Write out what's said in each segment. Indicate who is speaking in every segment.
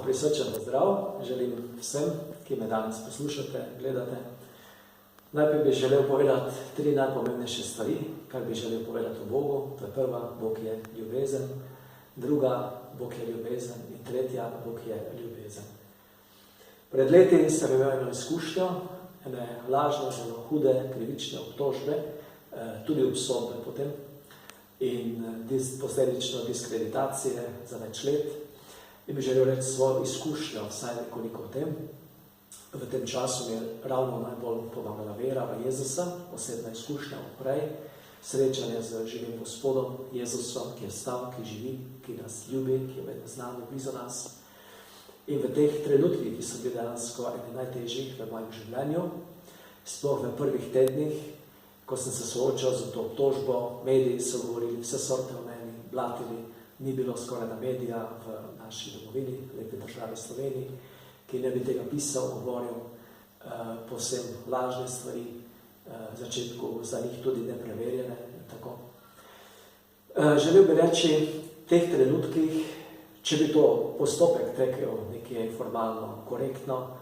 Speaker 1: prisrčen pozdrav želim vsem, ki me danes poslušate, gledate. Najprej bi želel povedati 3 najpomembnejše stvari, kar bi želel povedati o Bogu. To je prva, Bog je ljubezen, druga, Bog je ljubezen in tretja, Bog je ljubezen. Pred leti sem imel eno izkušnjo, ene lažne, zelo hude, krivične obtožbe, tudi obsodbe potem in posledično diskreditacije za več let. In bi želel reči svojo izkušnjo, vsaj nekoliko o tem. V tem času mi je ravno najbolj pomagala vera v Jezusa, osebna izkušnja prej, srečanje z živim Gospodom Jezusom, ki je stal, ki živi, ki nas ljubi, ki je vedno z nami, blizu nas. In v teh trenutkih, ki so bili dejansko eni najtežjih v mojem življenju, sploh v prvih tednih, ko sem se soočal z to obtožbo, mediji so govorili vse sorte o meni, blatili, ni bilo skoraj na medija v naši domovini, lepi državi Sloveniji, ki ne bi tega pisal, govoril povsem lažne stvari, v začetku za njih tudi nepreverjene. Tako. Želel bi reči, v teh trenutkih, če bi to postopek tekel nekje formalno, korektno,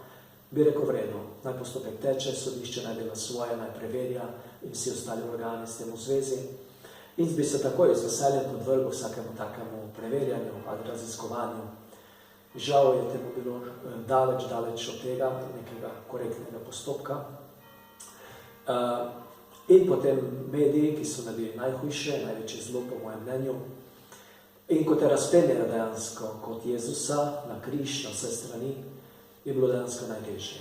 Speaker 1: bi rekel vredno. Naj postopek teče, sodišče naj dela svoje, naj preverja in vsi ostali organi s tem v zvezi. In bi se takoj z veseljem podvrgel vsakemu takemu preverjanju ali raziskovanju. Žal je temu bilo daleč od tega, nekega korektnega postopka. In potem mediji, ki so naredili najhujše, največje zlo po mojem mnenju. In ko te razpenjajo dejansko kot Jezusa na križ, na vse strani, je bilo dejansko najtežje.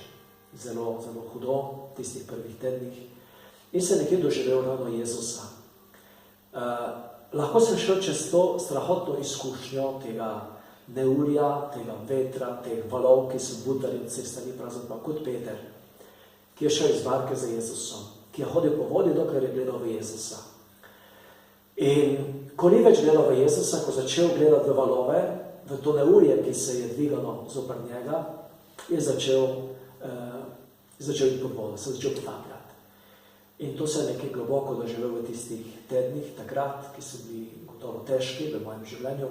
Speaker 1: Zelo hudo v tistih prvih tednih. In se nekje doživel ravno Jezusa. Lahko sem šel čez to strahotno izkušnjo tega neurja, tega vetra, teh valov, ki so budali od vseh strani, pravzaprav kot Peter, ki je šel iz barke za Jezusom, ki je hodil po vodi, dokler je gledal v Jezusa. In ko ni več gledal v Jezusa, ko začel gledati v valove, v to neurje, ki se je dvigalo zoper njega, je začel iti pod vodo, se začel potapljati. In to se je nekaj globoko doživel v tistih tednih, takrat, ki so bili gotovo težki v mojem življenju.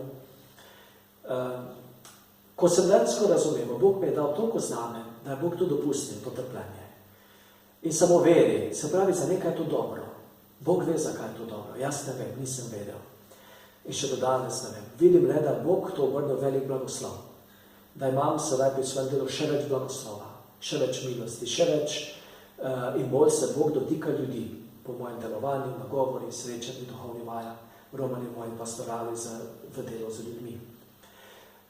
Speaker 1: Ko sem dejansko razumel, Bog mi je dal toliko zname, da je Bog to dopustil, to trpljenje. In samo veri, se pravi, za nekaj je to dobro. Bog ve, zakaj je to dobro. Jaz ne vem, nisem vedel. In še do danes ne vem. Vidim le, da Bog to obrnil velik blagoslov. Da imam sedaj pri svojem delu še več blagoslova, še več milosti, še več in bolj se Bog dotika ljudi po mojem delovanju, nagovori, srečanju, duhovni vaja, romanju moji pastorali v delu z ljudmi.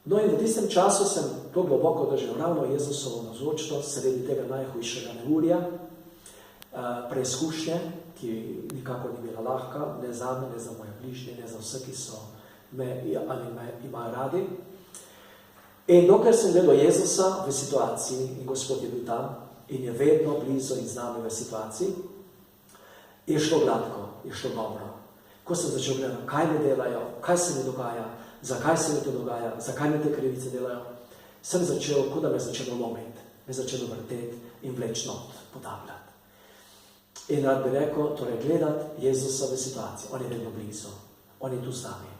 Speaker 1: No in v tistem času sem to globoko doživel ravno Jezusovo navzočnost, sredi tega najhujšega neurja, preizkušnje, ki nikakor ni bila lahka, ne za me, ne za moje bližnje, ne za vse, ki so me ali me imajo radi. In dokler sem gledal Jezusa v situaciji in Gospod je bil tam in je vedno blizu in z nami v situaciji, je šlo gladko, je šlo dobro. Ko sem začel gledati, kaj mi delajo, kaj se mi dogaja, zakaj se mi to dogaja, zakaj mi te krivice delajo, sem začel, kot da me začelo lomiti, me začelo vrteti in vleč not, potapljati. In rad bi rekel, torej gledati Jezusa v situaciji, on je vedno blizu, on je tu z nami.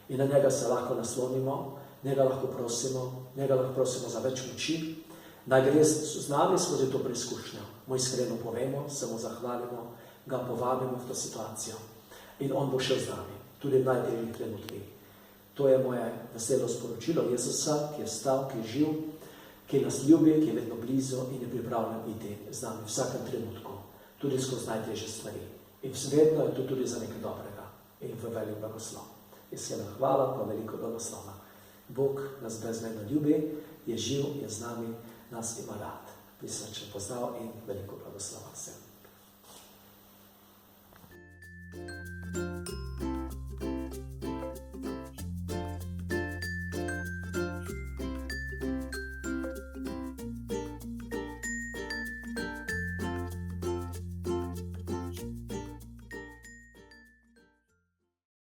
Speaker 1: In na njega se lahko naslonimo, njega lahko prosimo za več moči, naj gre z nami skozi to preizkušnjo. Mu iskreno povemo, se mu zahvalimo, ga povabimo v to situacijo. In on bo šel z nami, tudi v najtežjih trenutkih. To je moje veselo sporočilo Jezusa, ki je stal, ki je živ, ki nas ljubi, ki je vedno blizu in je pripravljen iti z nami v vsakem trenutku, tudi skozi najtežje stvari. In vedno je to tudi za nekaj dobrega in v velik blagoslov. Iskrena hvala, pa veliko blagoslova. Bog nas brezmejno ljubi, je živ, je z nami, nas ima rad. Prisrčen pozdrav in veliko blagoslova vsem.